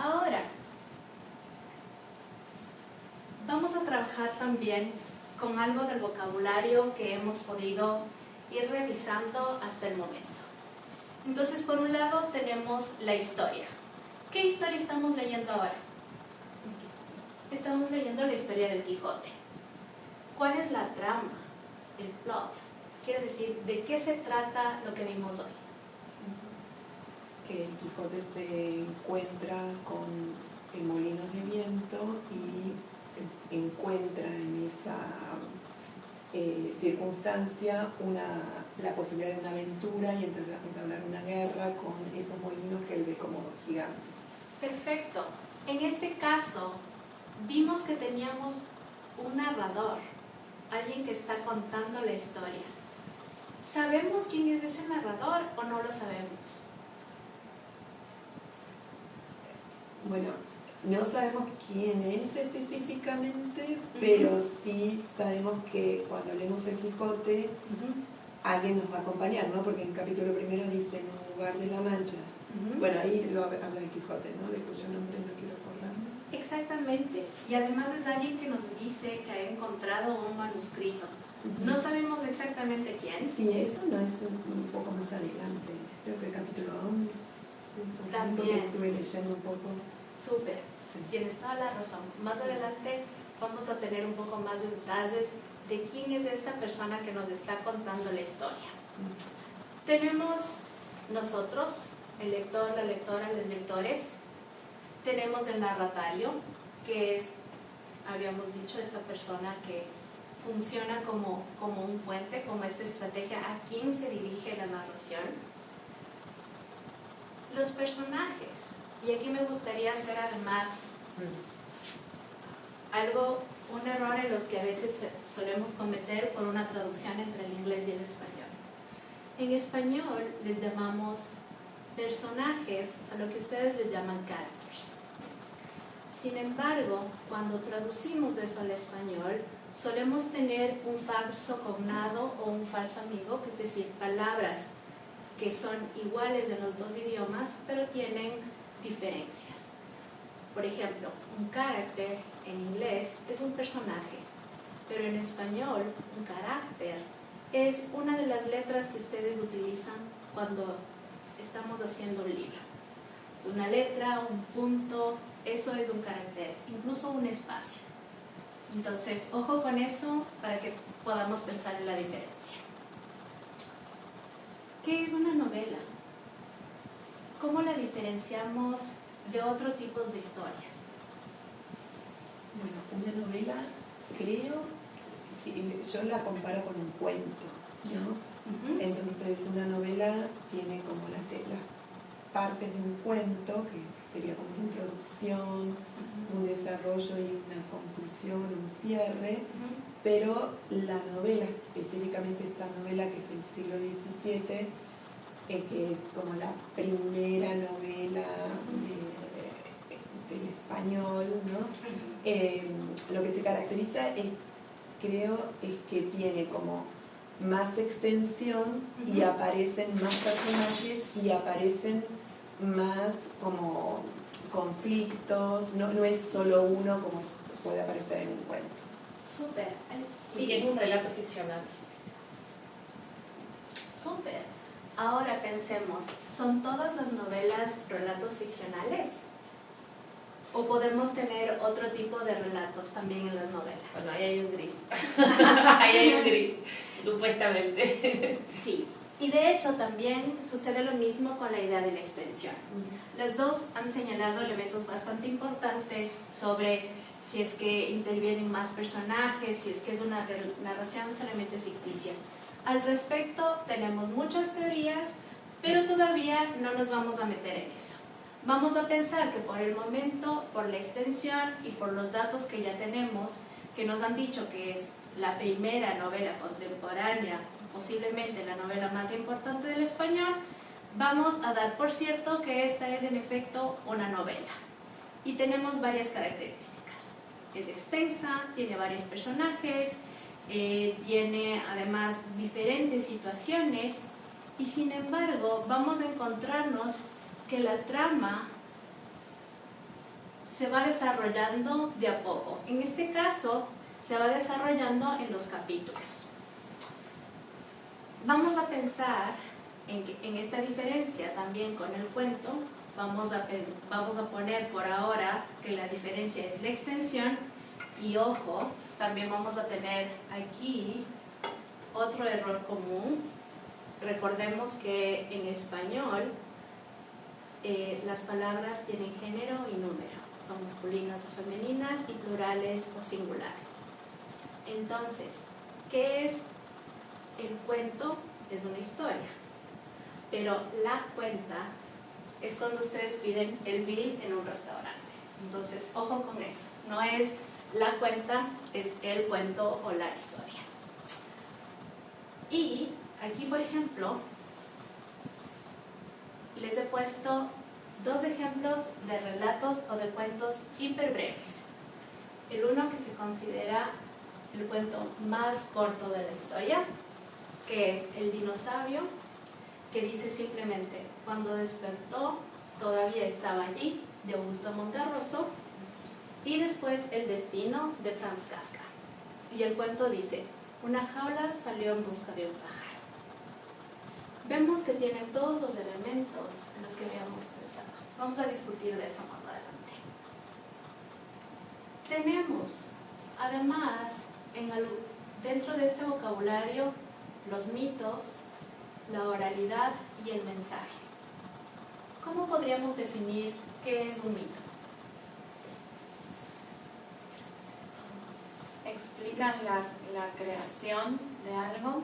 Ahora, vamos a trabajar también con algo del vocabulario que hemos podido ir revisando hasta el momento. Entonces, por un lado tenemos la historia. ¿Qué historia estamos leyendo ahora? Estamos leyendo la historia del Quijote. ¿Cuál es la trama? El plot. Quiere decir, ¿de qué se trata lo que vimos hoy? Que el Quijote se encuentra con el molino de viento y encuentra en esa circunstancia la posibilidad de una aventura y entablar una guerra con esos molinos que él ve como gigantes. Perfecto. En este caso, vimos que teníamos un narrador, alguien que está contando la historia. ¿Sabemos quién es ese narrador o no lo sabemos? Bueno, no sabemos quién es específicamente, pero sí sabemos que cuando leemos el Quijote, alguien nos va a acompañar, ¿no? Porque en el capítulo primero dice en un lugar de la Mancha. Bueno, ahí lo habla el Quijote, ¿no? De cuyo nombre no quiero acordarme. Exactamente. Y además es alguien que nos dice que ha encontrado un manuscrito. No sabemos exactamente quién. Sí, eso no es un poco más adelante. Creo que el capítulo 11. También. Estuve leyendo un poco. Súper. Sí. Tienes toda la razón. Más adelante vamos a tener un poco más de detalles de quién es esta persona que nos está contando la historia. Tenemos nosotros, el lector, la lectora, los lectores. Tenemos el narratario, que es, habíamos dicho, esta persona que funciona como un puente, como esta estrategia a quién se dirige la narración. Los personajes. Y aquí me gustaría hacer además un error en lo que a veces solemos cometer por una traducción entre el inglés y el español. En español les llamamos personajes a lo que ustedes les llaman characters. Sin embargo, cuando traducimos eso al español, solemos tener un falso cognado o un falso amigo, es decir, palabras que son iguales en los dos idiomas, pero tienen diferencias. Por ejemplo, un carácter en inglés es un personaje, pero en español un carácter es una de las letras que ustedes utilizan cuando estamos haciendo un libro. Es una letra, un punto, eso es un carácter, incluso un espacio. Entonces, ojo con eso para que podamos pensar en la diferencia. ¿Qué es una novela? ¿Cómo la diferenciamos de otros tipos de historias? Bueno, una novela, creo, sí, yo la comparo con un cuento, ¿no? Entonces, una novela tiene como las partes de un cuento, que sería como una introducción, un desarrollo y una conclusión, un cierre, pero la novela, específicamente esta novela que es del siglo XVII, que es como la primera novela del español, ¿no? Lo que se caracteriza creo es que tiene como más extensión y aparecen más personajes y aparecen más como conflictos, no es solo uno como puede aparecer en un cuento. Súper. Y que es un relato ficcional. Súper. Ahora pensemos, ¿son todas las novelas relatos ficcionales? ¿O podemos tener otro tipo de relatos también en las novelas? Bueno, ahí hay un gris. Ahí hay un gris, supuestamente. Sí. Y de hecho también sucede lo mismo con la idea de la extensión. Las dos han señalado elementos bastante importantes sobre si es que intervienen más personajes, si es que es una narración solamente ficticia. Al respecto tenemos muchas teorías, pero todavía no nos vamos a meter en eso. Vamos a pensar que por el momento, por la extensión y por los datos que ya tenemos, que nos han dicho que es la primera novela contemporánea, posiblemente la novela más importante del español, vamos a dar por cierto que esta es en efecto una novela. Y tenemos varias características. Es extensa, tiene varios personajes, tiene además diferentes situaciones y sin embargo vamos a encontrarnos que la trama se va desarrollando de a poco. En este caso, se va desarrollando en los capítulos. Vamos a pensar en esta diferencia también con el cuento. Vamos a poner por ahora que la diferencia es la extensión y ojo, también vamos a tener aquí otro error común. Recordemos que en español las palabras tienen género y número, son masculinas o femeninas y plurales o singulares. Entonces, ¿qué es el cuento? Es una historia, pero la cuenta es cuando ustedes piden el bill en un restaurante. Entonces, ojo con eso, no es la cuenta, es el cuento o la historia. Y aquí, por ejemplo, les he puesto dos ejemplos de relatos o de cuentos hiperbreves. El uno que se considera el cuento más corto de la historia, que es El dinosaurio, que dice simplemente: cuando despertó todavía estaba allí, de Augusto Monterroso, y después El destino, de Franz Kafka. Y el cuento dice: una jaula salió en busca de un pájaro. Vemos que tiene todos los elementos en los que habíamos pensado. Vamos a discutir de eso más adelante. Tenemos, además, dentro de este vocabulario, los mitos, la oralidad y el mensaje. ¿Cómo podríamos definir qué es un mito? ¿Explican la creación de algo?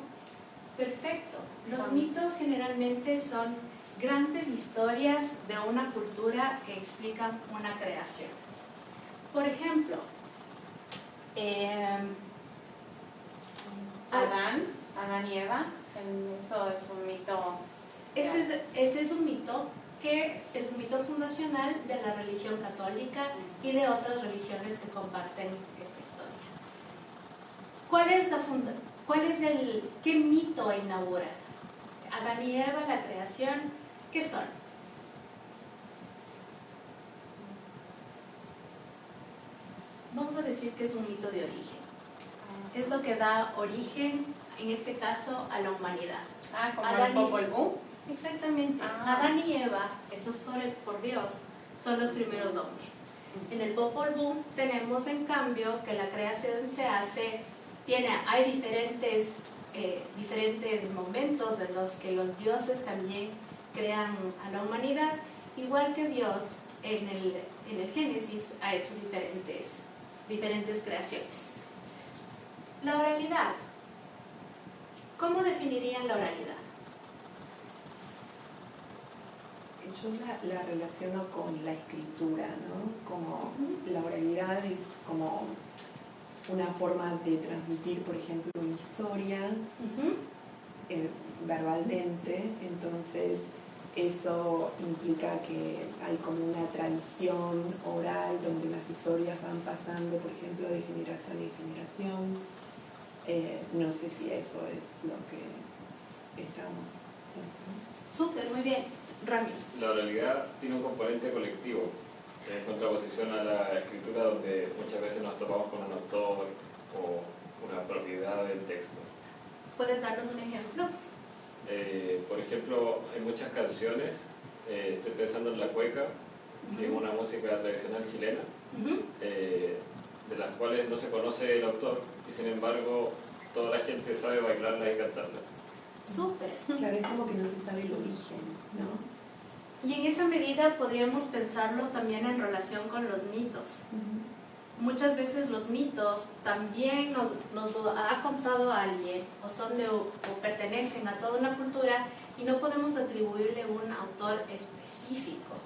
Perfecto. Los mitos generalmente son grandes historias de una cultura que explican una creación. Por ejemplo, Adán y Eva, eso es un mito. ese es un mito que es un mito fundacional de la religión católica y de otras religiones que comparten esta historia. ¿Qué mito inaugura? Adán y Eva, la creación, ¿qué son? Vamos a decir que es un mito de origen. Es lo que da origen, en este caso, a la humanidad. Como el Popol Vuh. Exactamente. Adán y Eva, hechos por Dios, son los primeros hombres. En el Popol Vuh tenemos, en cambio, que la creación se hace, hay diferentes momentos en los que los dioses también crean a la humanidad, igual que Dios en el Génesis ha hecho diferentes creaciones. La oralidad. ¿Cómo definirían la oralidad? Yo la relaciono con la escritura, ¿no? Como la oralidad es como una forma de transmitir, por ejemplo, una historia verbalmente. Entonces eso implica que hay como una tradición oral donde las historias van pasando, por ejemplo, de generación en generación. No sé si eso es lo que estamos pensando. Súper, muy bien. Rami. La oralidad tiene un componente colectivo, en contraposición a la escritura, donde muchas veces nos topamos con un autor o una propiedad del texto. ¿Puedes darnos un ejemplo? Por ejemplo, hay muchas canciones, estoy pensando en la cueca, que es una música tradicional chilena, de las cuales no se conoce el autor, y sin embargo toda la gente sabe bailarlas y cantarlas. Súper. Claro, es como que no se sabe el origen, ¿no? Y en esa medida podríamos pensarlo también en relación con los mitos. Muchas veces los mitos también nos lo ha contado alguien o pertenecen a toda una cultura y no podemos atribuirle un autor específico.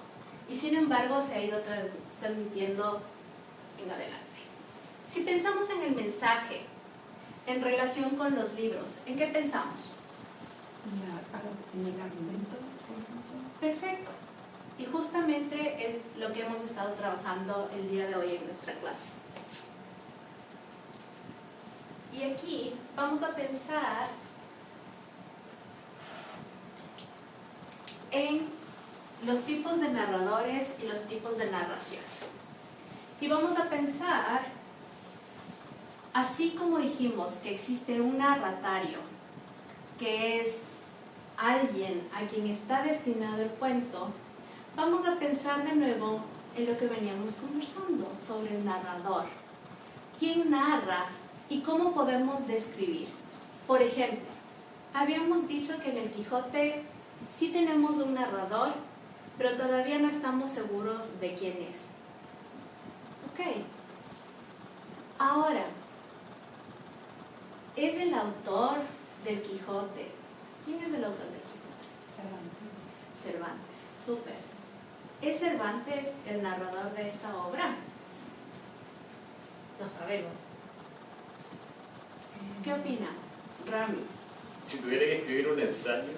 Y sin embargo se ha ido transmitiendo en adelante. Si pensamos en el mensaje en relación con los libros, ¿en qué pensamos? En el argumento, por ejemplo. Perfecto. Y justamente es lo que hemos estado trabajando el día de hoy en nuestra clase. Y aquí vamos a pensar en los tipos de narradores y los tipos de narración. Y vamos a pensar, así como dijimos que existe un narratario, que es alguien a quien está destinado el cuento, vamos a pensar de nuevo en lo que veníamos conversando sobre el narrador. ¿Quién narra y cómo podemos describir? Por ejemplo, habíamos dicho que en el Quijote sí tenemos un narrador, pero todavía no estamos seguros de quién es. Ok. Ahora, ¿es el autor del Quijote? ¿Quién es el autor del Quijote? Cervantes. Súper. ¿Es Cervantes el narrador de esta obra? No sabemos. ¿Qué opina Rami? Si tuviera que escribir un ensayo,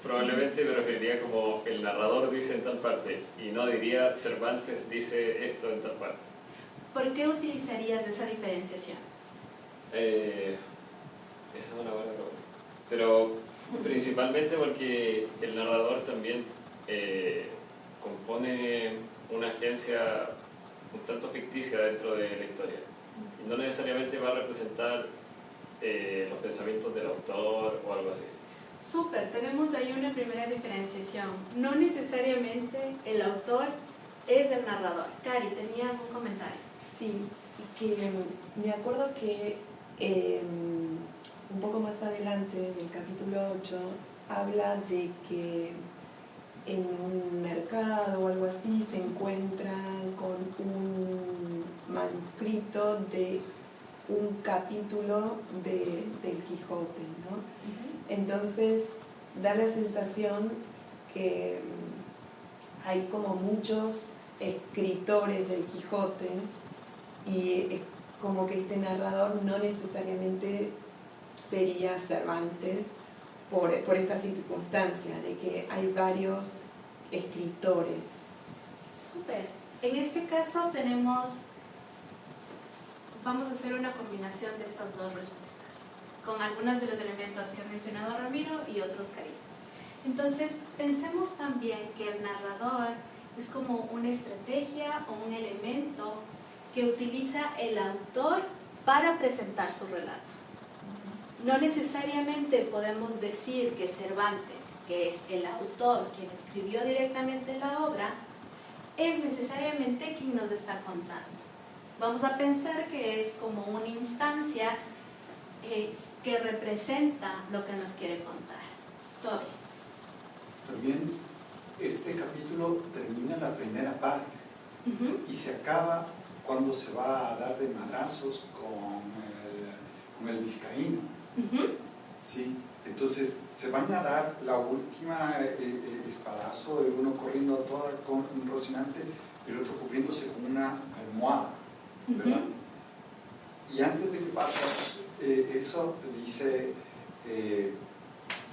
probablemente me referiría como el narrador dice en tal parte y no diría Cervantes dice esto en tal parte. ¿Por qué utilizarías esa diferenciación? Esa es una buena pregunta. Pero principalmente porque el narrador también compone una agencia un tanto ficticia dentro de la historia. Y no necesariamente va a representar los pensamientos del autor o algo así. Súper, tenemos ahí una primera diferenciación. No necesariamente el autor es el narrador. Cari, ¿tenías un comentario? Sí, que me acuerdo que un poco más adelante del capítulo 8 habla de que en un mercado o algo así se encuentran con un manuscrito de un capítulo del Quijote, ¿no? Entonces da la sensación que hay como muchos escritores del Quijote y es como que este narrador no necesariamente sería Cervantes por esta circunstancia de que hay varios escritores. Súper. En este caso vamos a hacer una combinación de estas dos respuestas, con algunos de los elementos que ha mencionado Ramiro y otros Cari. Entonces, pensemos también que el narrador es como una estrategia o un elemento que utiliza el autor para presentar su relato. No necesariamente podemos decir que Cervantes, que es el autor quien escribió directamente la obra, es necesariamente quien nos está contando. Vamos a pensar que es como una instancia que representa lo que nos quiere contar. Toby. También este capítulo termina la primera parte y se acaba cuando se va a dar de madrazos con el vizcaíno. ¿Sí? Entonces se van a dar la última espadazo, el uno corriendo a toda con Rocinante y el otro cubriéndose con una almohada, ¿verdad? Y antes de que pase eso dice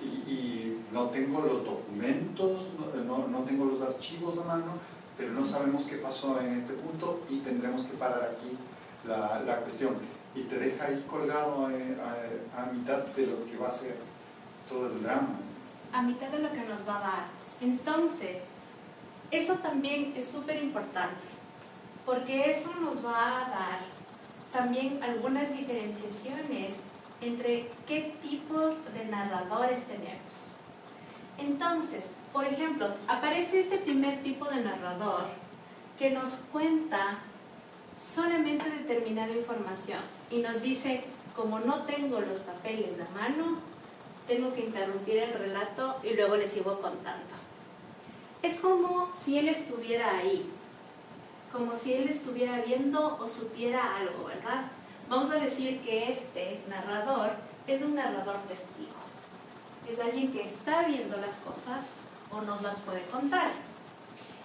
y no tengo los documentos, no tengo los archivos a mano, pero no sabemos qué pasó en este punto y tendremos que parar aquí la cuestión. Y te deja ahí colgado a mitad de lo que va a ser todo el drama. A mitad de lo que nos va a dar. Entonces, eso también es súper importante, porque eso nos va a dar también algunas diferenciaciones entre qué tipos de narradores tenemos. Entonces, por ejemplo, aparece este primer tipo de narrador que nos cuenta solamente determinada información y nos dice, como no tengo los papeles a mano, tengo que interrumpir el relato y luego le sigo contando. Es como si él estuviera ahí, como si él estuviera viendo o supiera algo, ¿verdad? Vamos a decir que este narrador es un narrador testigo. Es alguien que está viendo las cosas o nos las puede contar.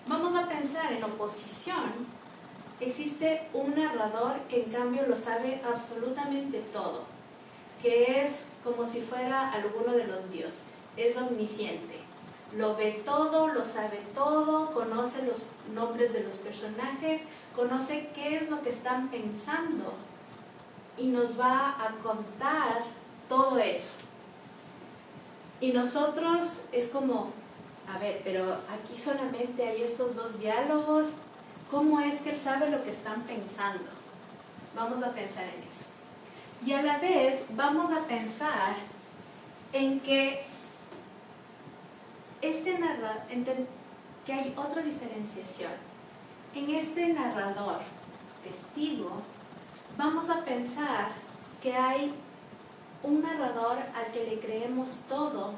Vamos a pensar en oposición. Existe un narrador que en cambio lo sabe absolutamente todo, que es como si fuera alguno de los dioses. Es omnisciente. Lo ve todo, lo sabe todo, conoce los nombres de los personajes, conoce qué es lo que están pensando y nos va a contar todo eso. Y nosotros es como, a ver, pero aquí solamente hay estos dos diálogos, ¿Cómo es que él sabe lo que están pensando? Vamos a pensar en eso. Y a la vez vamos a pensar en que que hay otra diferenciación. En este narrador testigo, vamos a pensar que hay un narrador al que le creemos todo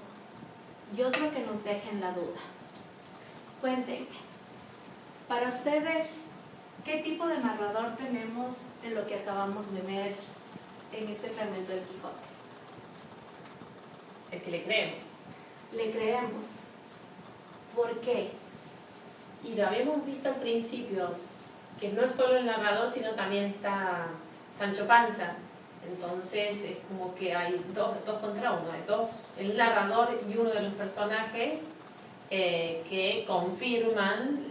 y otro que nos deja en la duda. Cuéntenme, para ustedes, ¿qué tipo de narrador tenemos en lo que acabamos de ver en este fragmento del Quijote? El que le creemos. Le creemos. ¿Por qué? Y lo habíamos visto al principio, que no es solo el narrador, sino también está Sancho Panza. Entonces es como que hay dos contra uno, hay dos, el narrador y uno de los personajes que confirman,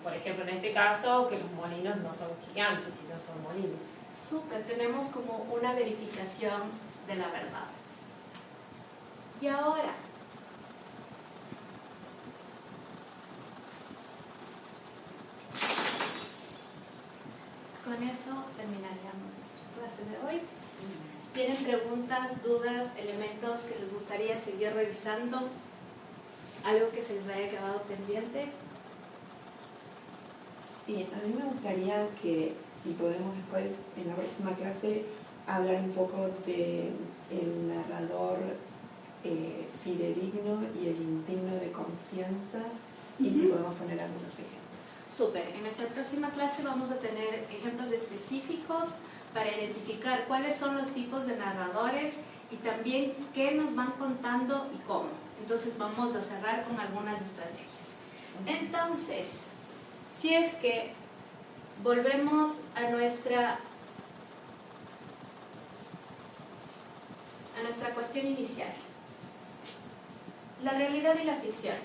por ejemplo en este caso, que los molinos no son gigantes, sino son molinos. Súper, tenemos como una verificación de la verdad. Y ahora, con eso terminaríamos nuestra clase de hoy. ¿Tienen preguntas, dudas, elementos que les gustaría seguir revisando? ¿Algo que se les haya quedado pendiente? Sí, a mí me gustaría que, si podemos después, en la próxima clase, hablar un poco del narrador fidedigno y el indigno de confianza, y si podemos poner algunos ejemplos. Súper, en nuestra próxima clase vamos a tener ejemplos específicos para identificar cuáles son los tipos de narradores y también qué nos van contando y cómo. Entonces vamos a cerrar con algunas estrategias. Entonces, si es que volvemos a nuestra cuestión inicial, la realidad y la ficción.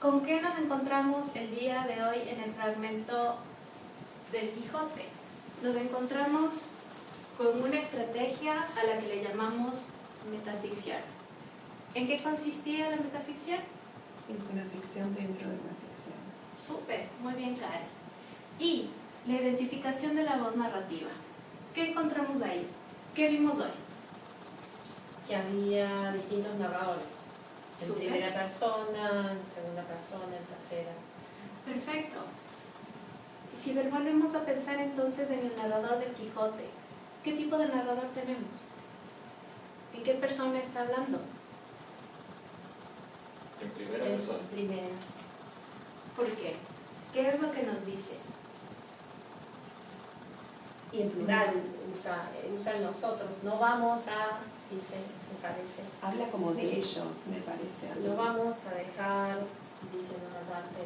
¿Con qué nos encontramos el día de hoy en el fragmento del Quijote? Nos encontramos con una estrategia a la que le llamamos metaficción. ¿En qué consistía la metaficción? Es una ficción dentro de una ficción. Súper, muy bien, Karen. Y la identificación de la voz narrativa. ¿Qué encontramos ahí? ¿Qué vimos hoy? Que había distintos narradores. En Súper. primera persona, en segunda persona, en tercera. Perfecto. Si volvemos a pensar entonces en el narrador del Quijote, ¿qué tipo de narrador tenemos? ¿En qué persona está hablando? En primera persona. En primera. ¿Por qué? ¿Qué es lo que nos dice? Y en plural usa el nosotros. No vamos a, dice, me parece. Habla como de ellos, me parece. No vamos a dejar, dice en una parte.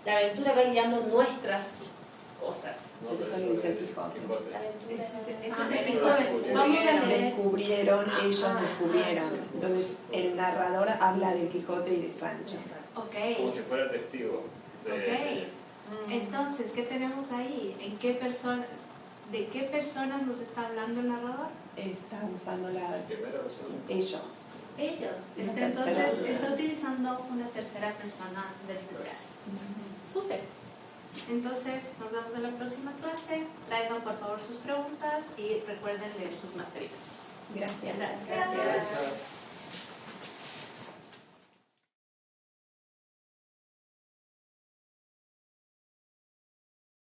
La aventura va guiando nuestras cosas. No, Eso pero lo dice eso el Quijote. La aventura Ese es Ah, el Quijote. Vamos a leer. Descubrieron, ellos descubrieron. Entonces, el narrador habla de Quijote y de Sancho. Exacto. Ok. como si fuera testigo de Ok. Entonces, ¿qué tenemos ahí? ¿De qué personas nos está hablando el narrador? Está usando la primera persona. ellos. Ellos. Una Entonces, tercera. está utilizando una tercera persona del plural. Súper. Entonces, nos vemos en la próxima clase. Traigan por favor sus preguntas y recuerden leer sus materias. Gracias. Gracias. Gracias.